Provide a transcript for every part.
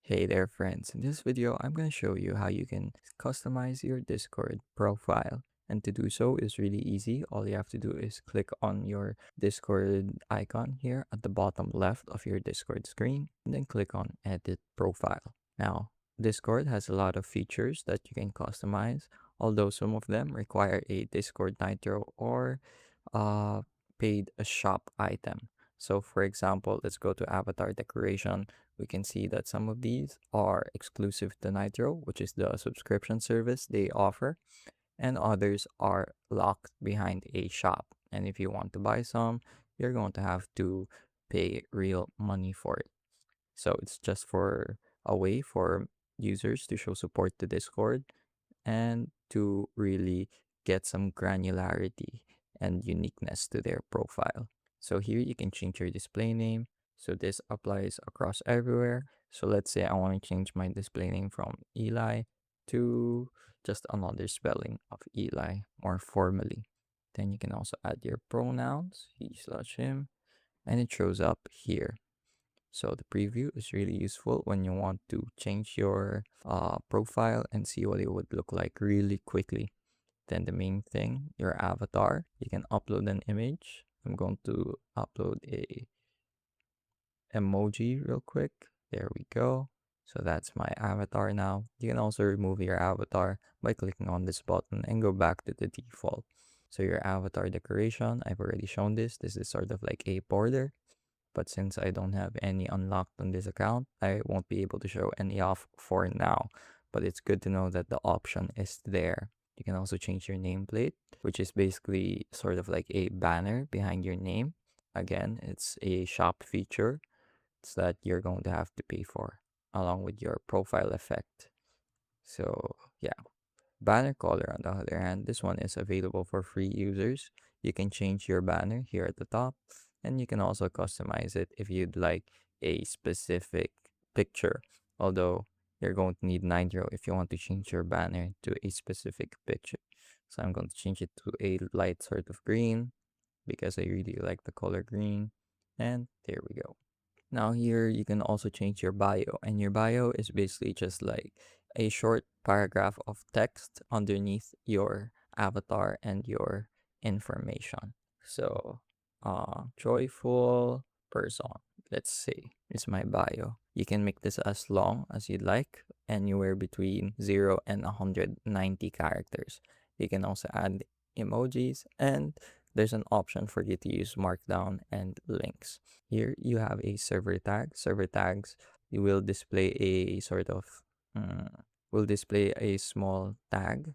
Hey there friends, in this video I'm going to show you how you can customize your Discord profile. And to do so is really easy. All you have to do is click on your Discord icon here at the bottom left of your Discord screen and then click on edit profile. Now, Discord has a lot of features that you can customize, although some of them require a Discord Nitro or uh, paid a shop item. So for example, let's go to avatar decoration. We can see that some of these are exclusive to Nitro, which is the subscription service they offer, and others are locked behind a shop. And if you want to buy some, you're going to have to pay real money for it. So it's just for a way for users to show support to Discord and to really get some granularity and uniqueness to their profile. So here you can change your display name. So this applies across everywhere. So let's say I want to change my display name from Eli to just another spelling of Eli more formally. Then you can also add your pronouns, he/him, and it shows up here. So the preview is really useful when you want to change your profile and see what it would look like really quickly. Then the main thing, your avatar, you can upload an image. I'm going to upload a emoji real quick. There we go. So that's my avatar now. You can also remove your avatar by clicking on this button and go back to the default. So your avatar decoration, I've already shown this. This is sort of like a border, but since I don't have any unlocked on this account, I won't be able to show any off for now. But it's good to know that the option is there. You can also change your nameplate, which is basically sort of like a banner behind your name. Again, it's a shop feature. It's that you're going to have to pay for along with your profile effect. So yeah, banner color on the other hand, this one is available for free users. You can change your banner here at the top, and you can also customize it if you'd like a specific picture. Although you're going to need Nitro if you want to change your banner to a specific picture. So I'm going to change it to a light sort of green because I really like the color green. And there we go. Now here you can also change your bio, and your bio is basically just like a short paragraph of text underneath your avatar and your information. So joyful person, let's say, is my bio. You can make this as long as you'd like, anywhere between 0 and 190 characters. You can also add emojis, and there's an option for you to use markdown and links. Here you have a server tag. Server tags you will display a sort of mm, will display a small tag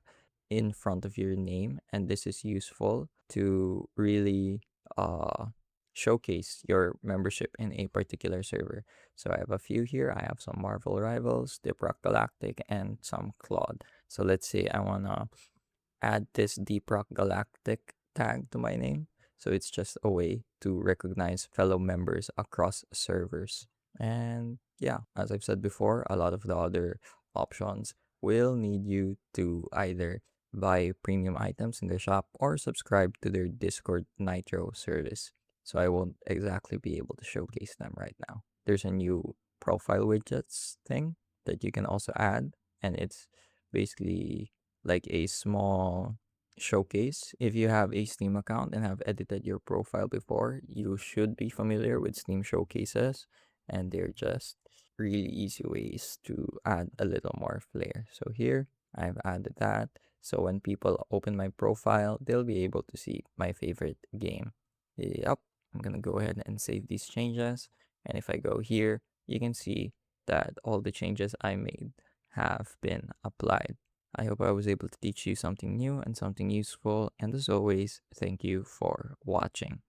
in front of your name, and this is useful to really showcase your membership in a particular server. So I have a few here. I have some Marvel Rivals, Deep Rock Galactic, and some Claude. So let's say I wanna add this Deep Rock Galactic tag to my name. So it's just a way to recognize fellow members across servers. And yeah, as I've said before, a lot of the other options will need you to either buy premium items in the shop or subscribe to their Discord Nitro service. So I won't exactly be able to showcase them right now. There's a new profile widgets thing that you can also add, and it's basically like a small showcase. If you have a Steam account and have edited your profile before, you should be familiar with Steam showcases, and they're just really easy ways to add a little more flair. So here I've added that. So when people open my profile, they'll be able to see my favorite game. Yep, I'm gonna go ahead and save these changes. And if I go here, you can see that all the changes I made have been applied. I hope I was able to teach you something new and something useful. And as always, thank you for watching.